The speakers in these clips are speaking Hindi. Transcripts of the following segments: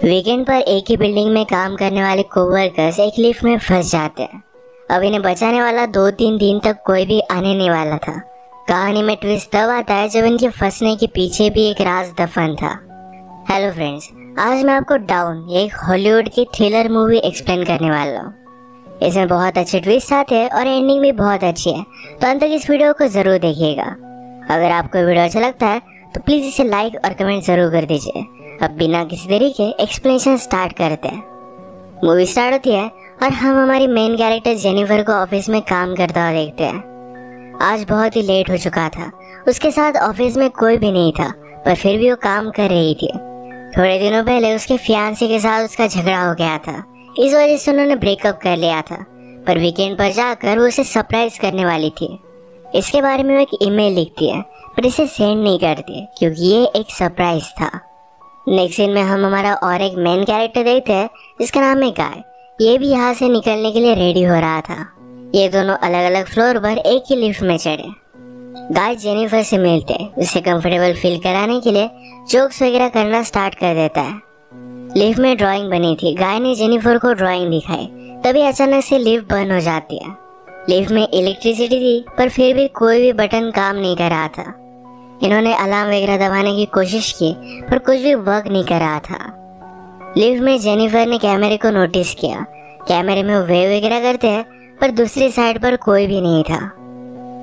वीकेंड पर एक ही बिल्डिंग में काम करने वाले कोवर्कर्स एक लिफ्ट में फंस जाते हैं। अब इन्हें बचाने वाला 2-3 दिन तक कोई भी आने नहीं वाला था। कहानी में ट्विस्ट तब आता है जब इनके फंसने के पीछे भी एक राज दफन था। हेलो फ्रेंड्स, आज मैं आपको डाउन एक हॉलीवुड की थ्रिलर मूवी एक्सप्लेन करने वाला हूँ। इसमें बहुत अच्छे ट्विस्ट आते हैं और एंडिंग भी बहुत अच्छी है, तो अंत तक इस वीडियो को जरूर देखिएगा। अगर आपको वीडियो अच्छा लगता है तो प्लीज इसे लाइक और कमेंट जरूर कर दीजिए। अब बिना किसी देरी के एक्सप्लेनेशन स्टार्ट करते हैं। मूवी स्टार्ट होती है और हम हमारी मेन कैरेक्टर जेनिफर को ऑफिस में काम करता हुआ देखते हैं। आज बहुत ही लेट हो चुका था। उसके साथ ऑफिस में कोई भी नहीं था, पर फिर भी वो काम कर रही थी। थोड़े दिनों पहले उसके फियांसे के साथ उसका झगड़ा हो गया था, इस वजह से उन्होंने ब्रेकअप कर लिया था। पर वीकेंड पर जाकर वो उसे सरप्राइज करने वाली थी। इसके बारे में वो एक ईमेल लिखती है, पर इसे सेंड नहीं करती क्योंकि ये एक सरप्राइज था। नेक्स्ट सीन में हम हमारा और एक मेन कैरेक्टर देखते हैं जिसका नाम है गाय। ये भी यहाँ से निकलने के लिए रेडी हो रहा था। ये दोनों अलग अलग फ्लोर पर एक ही लिफ्ट में चढ़े। गाय जेनिफर से मिलते हैं, उसे कंफर्टेबल फील कराने के लिए जोक्स वगैरह करना स्टार्ट कर देता है। लिफ्ट में ड्राइंग बनी थी। गाय ने जेनिफर को ड्राइंग दिखाई, तभी अचानक से लिफ्ट बंद हो जाती है। लिफ्ट में इलेक्ट्रिसिटी थी, पर फिर भी कोई भी बटन काम नहीं कर रहा था। इन्होंने अलार्म वगैरह दबाने की कोशिश की, पर कुछ भी वर्क नहीं कर रहा था। लिफ्ट में जेनिफर ने कैमरे को नोटिस किया। कैमरे में वो वेव वगैरह करते हैं, पर दूसरी साइड पर कोई भी नहीं था।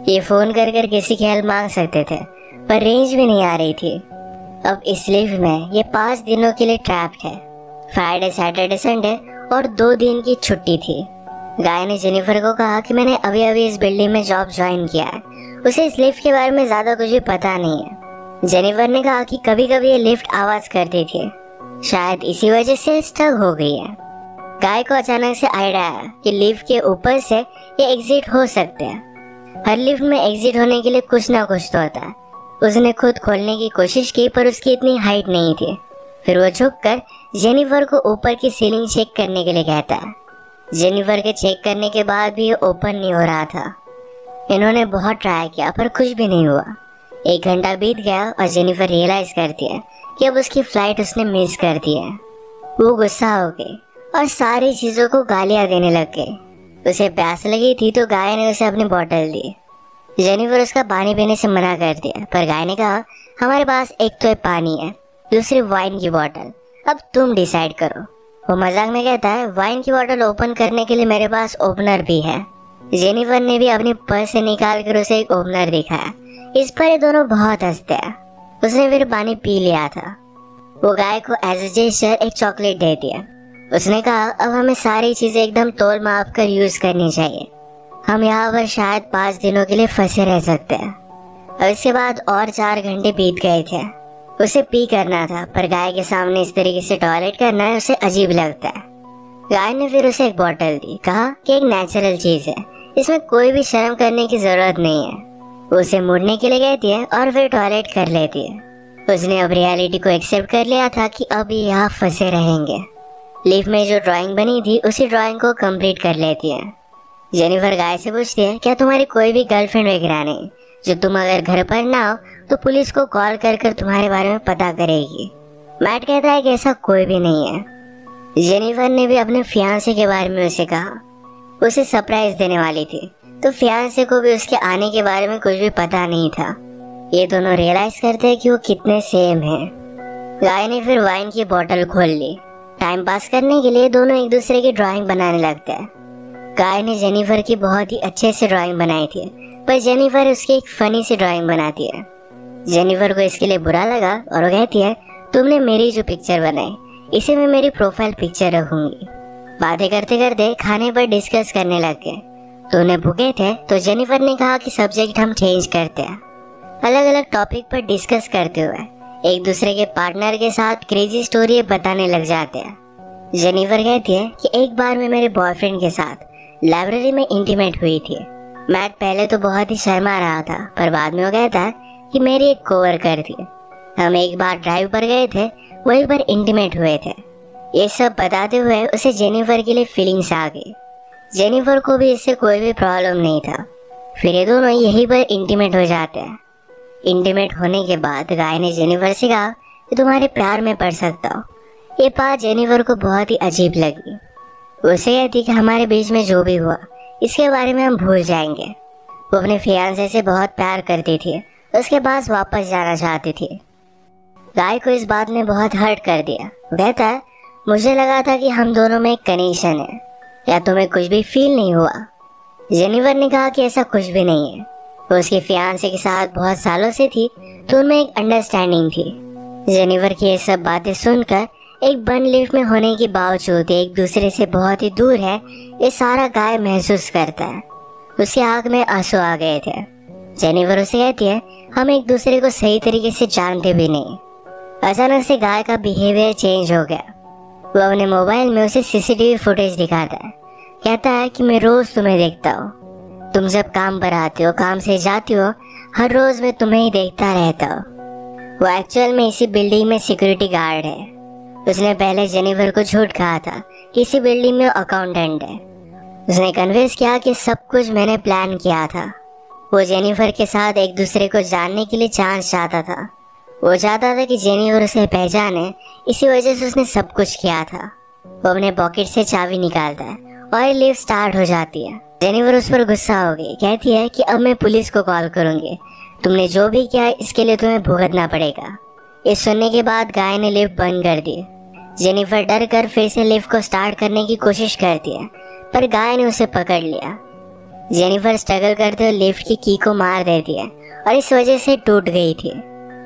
ये फोन कर कर किसी की हेल्प मांग सकते थे, पर रेंज भी नहीं आ रही थी। अब इस लिफ्ट में ये 5 दिनों के लिए ट्रैप्ड है। फ्राइडे, सैटरडे, संडे और 2 दिन की छुट्टी थी। गाय ने जेनिफर को कहा कि मैंने अभी अभी इस बिल्डिंग में जॉब ज्वाइन किया है, उसे इस लिफ्ट के बारे में ज्यादा कुछ भी पता नहीं है। जेनिफर ने कहा कि कभी कभी ये लिफ्ट आवाज करती थी, शायद इसी वजह से स्टक हो गई है। गाय को अचानक से आइडिया आया कि लिफ्ट के ऊपर से ये एग्जिट हो सकते हैं। हर लिफ्ट में एग्जिट होने के लिए कुछ ना कुछ तो होता है। उसने खुद खोलने की कोशिश की, पर उसकी इतनी हाइट नहीं थी। फिर वो झुककर जेनिफर को ऊपर की सीलिंग चेक करने के लिए कहता है। जेनिफर के चेक करने के बाद भी ये ओपन नहीं हो रहा था। इन्होंने बहुत ट्राई किया, पर कुछ भी नहीं हुआ। 1 घंटा बीत गया और जेनिफर रियलाइज करती है कि अब उसकी फ्लाइट उसने मिस कर दी है। वो गुस्सा हो गई और सारी चीजों को गालियां देने लग गई। उसे प्यास लगी थी तो गाय ने उसे अपनी बोतल दी। जेनिफर उसका पानी पीने से मना कर दिया, पर गाय ने कहा हमारे पास एक तो पानी है, दूसरी वाइन की बोतल, अब तुम डिसाइड करो। वो मजाक में कहता है वाइन की बोतल ओपन करने के लिए मेरे पास ओपनर भी है। जेनिफर ने भी अपनी पर्स से निकाल कर उसे एक ओपनर दिखाया। इस पर ये दोनों बहुत हंसते हैं। उसने फिर पानी पी लिया था। वो गाय को एज ए जेस्चर एक चॉकलेट दे दिया। उसने कहा अब हमें सारी चीजें एकदम तोल माप कर यूज करनी चाहिए। हम यहाँ पर शायद 5 दिनों के लिए फंसे रह सकते हैं। और इसके बाद और 4 घंटे बीत गए थे। उसे पी करना था, पर गाय के सामने इस तरीके से टॉयलेट करना है उसे अजीब लगता है। गाय ने फिर उसे एक बोतल दी, कहा कि एक नेचुरल चीज है, इसमें कोई भी शर्म करने की जरूरत नहीं है। वो उसे मुड़ने के लिए कहती है और फिर टॉयलेट कर लेती है। उसने अब रियलिटी को एक्सेप्ट कर लिया था कि अब ये यहाँ फंसे रहेंगे। लिफ्ट में जो ड्राइंग बनी थी उसी ड्राइंग को कंप्लीट कर लेती है। जेनिफर गाय से पूछती है क्या तुम्हारी कोई भी गर्लफ्रेंड वगैरह नहीं, जो तुम अगर घर पर ना हो तो पुलिस को कॉल कर कर तुम्हारे बारे में पता करेगी। मैट कहता है कि ऐसा कोई भी नहीं है। जेनिफर ने भी अपने फियांसे के बारे में उसे कहा। उसे सरप्राइज देने वाली थी, तो फियांसे को भी उसके आने के बारे में कुछ भी पता नहीं था। ये दोनों रियलाइज करते हैं कि वो कितने सेम हैं। गाय ने फिर वाइन की बोतल खोल ली। टाइम पास करने के लिए दोनों एक दूसरे की ड्राइंग बनाने लगते हैं। गाय ने जेनिफर की बहुत ही अच्छे से ड्राइंग बनाई थी, पर जेनिफर उसकी एक फनी सी ड्राइंग बनाती है। जेनिफर को इसके लिए बुरा लगा और वो कहती है तुमने मेरी जो पिक्चर बनाई इसे मैं मेरी प्रोफाइल पिक्चर रखूंगी। बातें करते करते खाने पर डिस्कस करने लग गए। दोनों भूखे थे तो जेनिफर ने कहा कि सब्जेक्ट हम चेंज करते हैं। अलग अलग टॉपिक पर डिस्कस करते हुए एक दूसरे के पार्टनर के साथ क्रेजी स्टोरी बताने लग जाते हैं। जेनिफर कहती है कि एक बार मैं मेरे बॉयफ्रेंड के साथ लाइब्रेरी में इंटीमेट हुई थी। मैट पहले तो बहुत ही शर्मा रहा था, पर बाद में वो कहता है कि मेरी एक कोवर्कर थी। हम एक बार ड्राइव पर गए थे, वहीं पर इंटीमेट हुए थे। ये सब बताते हुए उसे जेनिफर के लिए फीलिंग्स आ गई। जेनिफर को भी इससे कोई भी प्रॉब्लम नहीं था। फिर ये दोनों यहीं पर इंटीमेट हो जाते हैं। इंटीमेट होने के बाद गाय ने जेनिफर से कहा कि तुम्हारे प्यार में पड़ सकता हूँ। ये बात जेनिफर को बहुत ही अजीब लगी। उसे कहती कि हमारे बीच में जो भी हुआ इसके बारे में हम भूल जाएंगे। वो अपने फियांसे से बहुत प्यार करती थी, उसके पास वापस जाना चाहती थी। गाय को इस बात ने बहुत हर्ट कर दिया। कहता है, मुझे लगा था कि हम दोनों में एक कनेक्शन है, या तुम्हें कुछ भी फील नहीं हुआ? जेनिफर ने कहा कि ऐसा कुछ भी नहीं है। वो उसके फियांसे के साथ बहुत सालों से थी, तो उनमें एक अंडरस्टैंडिंग थी। जेनिफर की ये सब बातें सुनकर एक बंद लिफ्ट में होने के बावजूद एक दूसरे से बहुत ही दूर है, ये सारा गाय महसूस करता है। उसकी आंख में आंसू आ गए थे। जेनिफर उसे कहती है, हम एक दूसरे को सही तरीके से जानते भी नहीं। अचानक से गाय का बिहेवियर चेंज हो गया। वो अपने मोबाइल में उसे सीसीटीवी फुटेज दिखाता है। कहता है कि मैं रोज तुम्हें देखता हूँ, तुम जब काम पर आते हो, काम से जाती हो, हर रोज मैं तुम्हें ही देखता रहता हूँ। वो एक्चुअल में इसी बिल्डिंग में सिक्योरिटी गार्ड है। उसने पहले जेनिफर को झूठ कहा था कि इसी बिल्डिंग में अकाउंटेंट है। उसने कन्विंस किया कि सब कुछ मैंने प्लान किया था। वो जेनिफर के साथ एक दूसरे को जानने के लिए चांस चाहता था। वो चाहता था कि जेनिफर उसे पहचाने, इसी वजह से उसने सब कुछ किया था। वो अपने पॉकेट से चाबी निकालता है और लिफ्ट स्टार्ट हो जाती है। जेनिफर उस पर गुस्सा हो गई। कहती है कि अब मैं पुलिस को कॉल करूंगी, तुमने जो भी किया इसके लिए तुम्हें भुगतना पड़ेगा। ये सुनने के बाद गाय ने लिफ्ट बंद कर दी। जेनिफर डर कर फिर से लिफ्ट को स्टार्ट करने की कोशिश करती है, पर गाय ने उसे पकड़ लिया। जेनिफर स्ट्रगल करते हुए लिफ्ट की की को मार देती है और इस वजह से टूट गई थी।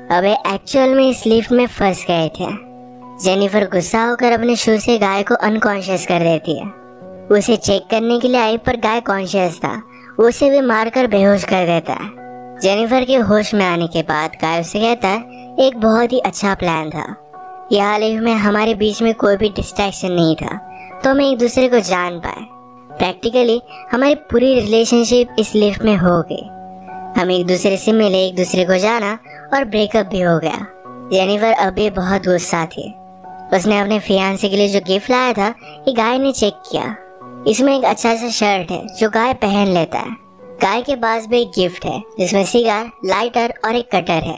अब एक्चुअल में इस लिफ्ट में फंस गए थे। जेनिफर गुस्सा होकर अपने शू से गाय को अनकॉन्शियस कर देती है। उसे चेक करने के लिए आई, पर गाय कॉन्शियस था। उसे भी मारकर बेहोश कर देता है। जेनिफर के होश में आने के बाद गाय उसे कहता है, एक बहुत ही अच्छा प्लान था। यहाँ लिफ्ट में हमारे बीच में कोई भी डिस्ट्रैक्शन नहीं था, तो हम एक दूसरे को जान पाए। प्रैक्टिकली हमारी पूरी रिलेशनशिप इस लिफ्ट में हो गई। हम एक दूसरे से मिले, एक दूसरे को जाना और ब्रेकअप भी हो गया। जेनिफर अभी बहुत गुस्सा थी। उसने अपने फियांसे के लिए जो गिफ्ट लाया था, ये गाय ने चेक किया। इसमें एक अच्छा सा शर्ट है जो गाय पहन लेता है। गाय के पास भी एक गिफ्ट है जिसमें सिगार, लाइटर और एक कटर है।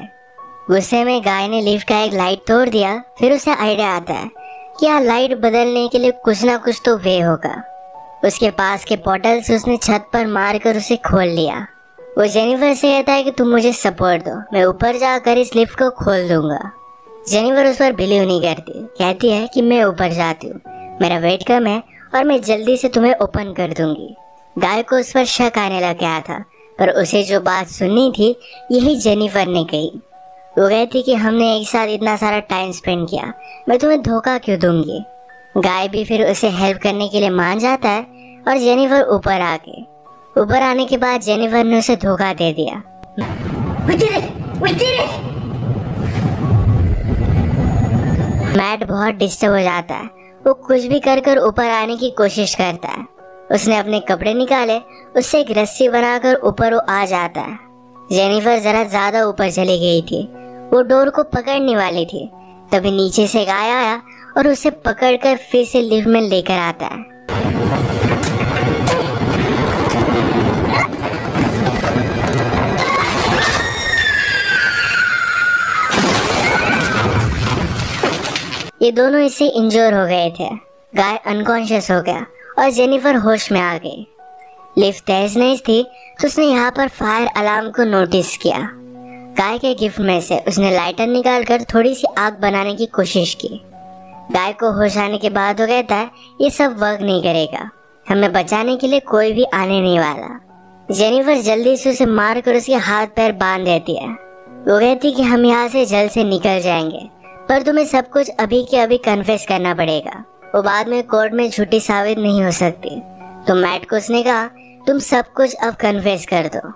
गुस्से में गाय ने लिफ्ट का एक लाइट तोड़ दिया। फिर उसे आइडिया आता है कि यहाँ लाइट बदलने के लिए कुछ ना कुछ तो वे होगा। उसके पास के पोर्टल से उसने छत पर मारकर उसे खोल लिया। वो जेनिफर से कहता है कि तुम मुझे सपोर्ट दो, मैं ऊपर जाकर इस लिफ्ट को खोल दूंगा। जेनिफर उस पर बिलीव नहीं करती। कहती है कि मैं ऊपर जाती हूँ, मेरा वेट कम है और मैं जल्दी से तुम्हें ओपन कर दूंगी। गाय को उस पर शक आने लग गया था, पर उसे जो बात सुननी थी यही जेनिफर ने कही। वो कहती कि हमने एक साथ इतना सारा टाइम स्पेंड किया, मैं तुम्हें धोखा क्यों दूंगी। गाय भी फिर उसे हेल्प करने के लिए मान जाता है और जेनिफर ऊपर आने के बाद जेनिफर ने उसे धोखा दे दिया। मैट बहुत डिस्टर्ब हो जाता है। वो कुछ भी कर ऊपर आने की कोशिश करता है। उसने अपने कपड़े निकाले, उससे एक रस्सी बनाकर ऊपर वो आ जाता है। जेनिफर जरा ज्यादा ऊपर चली गई थी। वो डोर को पकड़ने वाली थी, तभी नीचे से गाय आया और उसे पकड़कर फिर से लिफ्ट में लेकर आता है। ये दोनों इससे इंजोर हो गए थे। गाय अनकॉन्शियस हो गया और जेनिफर होश में आ गई। लिफ्ट तेज नहीं थी, तो उसने यहाँ पर फायर अलार्म को नोटिस किया। गाय के गिफ्ट में से उसने लाइटर निकालकर थोड़ी सी आग बनाने की कोशिश की। गाय को होश आने के बाद वो कहता है, ये सब वर्क नहीं करेगा, हमें बचाने के लिए कोई भी आने नहीं वाला। जेनिफर जल्दी से उसे मार कर उसके हाथ पैर बांध देती है। वो कहती कि हम यहाँ से जल्द से निकल जाएंगे, पर तुम्हें सब कुछ अभी के अभी कन्फेस करना पड़ेगा। वो बाद में कोर्ट में झूठी साबित नहीं हो सकती। तो मैट को उसने कहा, तुम सब कुछ अब कन्फेस कर दो।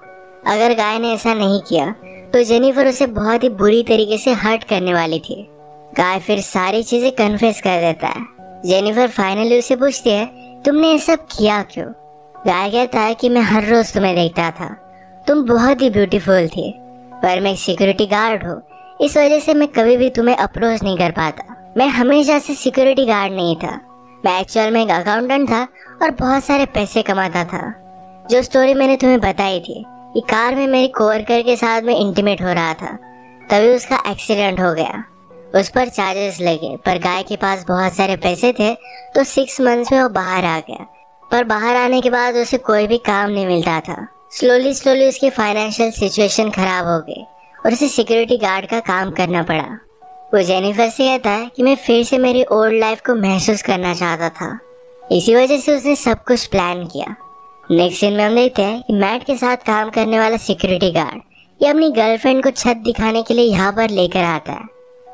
अगर गाय ने ऐसा नहीं किया तो जेनिफर उसे बहुत ही बुरी तरीके से हर्ट करने वाली थी। गाय फिर सारी चीजें कन्फेस कर देता है। जेनिफर फाइनली उसे पूछती है, तुमने ये सब किया क्यों? गाय कहता है कि मैं हर रोज तुम्हें देखता था, तुम बहुत ही ब्यूटीफुल थी, पर मैं सिक्योरिटी गार्ड हूँ, इस वजह से मैं कभी भी तुम्हें अप्रोच नहीं कर पाता। मैं हमेशा से सिक्योरिटी गार्ड नहीं था, मैं एक्चुअल में एक अकाउंटेंट था और बहुत सारे पैसे कमाता था। जो स्टोरी मैंने तुम्हें बताई थी, ये कार में मेरी कोवर्कर के साथ में इंटीमेट हो रहा था, तभी उसका एक्सीडेंट हो गया। उस पर चार्जेस लगे, पर गाय के पास बहुत सारे पैसे थे तो 6 मंथ्स में वो बाहर आ गया। पर बाहर आने के बाद उसे कोई भी काम नहीं मिलता था। स्लोली स्लोली उसकी फाइनेंशियल सिचुएशन खराब हो गई और उसे सिक्योरिटी गार्ड का काम करना पड़ा। वो जेनिफर से कहता है कि मैं फिर से मेरी ओल्ड लाइफ को महसूस करना चाहता था, इसी वजह से उसने सब कुछ प्लान किया। नेक्स्ट सीन में हम देखते हैं कि मैट के साथ काम करने वाला सिक्योरिटी गार्ड ये अपनी गर्लफ्रेंड को छत दिखाने के लिए यहाँ पर लेकर आता है।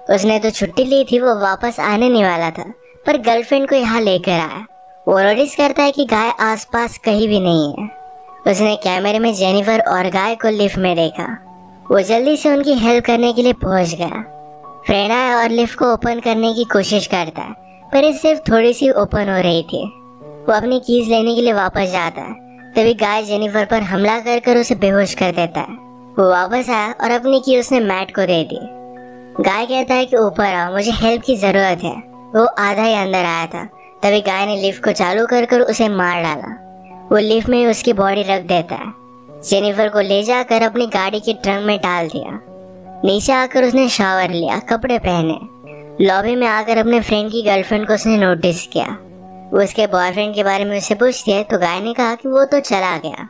उसने तो छुट्टी ली थी, वो वापस आने नहीं वाला था, पर गर्लफ्रेंड को यहाँ लेकर आया। वो नोटिस करता है कि गाय आसपास कहीं भी नहीं है। उसने कैमरे में जेनिफर और गाय को लिफ्ट में देखा। वो जल्दी से उनकी हेल्प करने के लिए पहुंच गया। फ्रेंड आया और लिफ्ट को ओपन करने की कोशिश करता है, पर ये सिर्फ थोड़ी सी ओपन हो रही थी। वो अपनी कीज लेने के लिए वापस जाता है, तभी गाय जेनिफर पर हमला कर उसे बेहोश कर देता है। वो वापस आया और अपनी की उसने मैट को दे दी। गाय कहता है कि ऊपर आओ, मुझे हेल्प की जरूरत है। वो आधा ही अंदर आया था, तभी गाय ने लिफ्ट को चालू कर उसे मार डाला। वो लिफ्ट में उसकी बॉडी रख देता है। जेनिफर को ले जाकर अपनी गाड़ी के ट्रंक में डाल दिया। नीचे आकर उसने शावर लिया, कपड़े पहने। लॉबी में आकर अपने फ्रेंड की गर्लफ्रेंड को उसने नोटिस किया। वो उसके बॉयफ्रेंड के बारे में उससे पूछती है तो गाय ने कहा कि वो तो चला गया।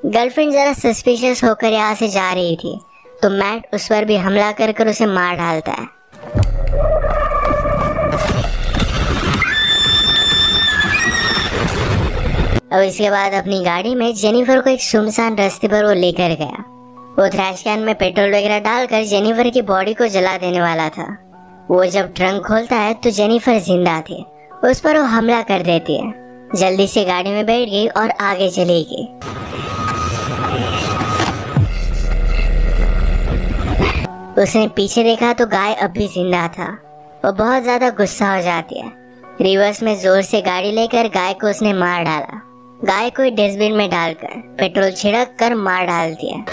गर्लफ्रेंड जरा सस्पिशियस होकर यहाँ से जा रही थी तो मैट उस पर भी हमला कर उसे मार डालता है। अब इसके बाद अपनी गाड़ी में जेनिफर को एक सुनसान रास्ते पर वो लेकर गया। वो थ्रैश कैन में पेट्रोल वगैरह डालकर जेनिफर की बॉडी को जला देने वाला था। वो जब ट्रंक खोलता है तो जेनिफर जिंदा थी। उस पर वो हमला कर देती है। जल्दी से गाड़ी में बैठ गई और आगे चली गई। उसने पीछे देखा तो गाय अब भी जिंदा था। वो बहुत ज्यादा गुस्सा हो जाती है। रिवर्स में जोर से गाड़ी लेकर गाय को उसने मार डाला। गाय को डस्टबिन में डालकर पेट्रोल छिड़क कर मार डाल दिया।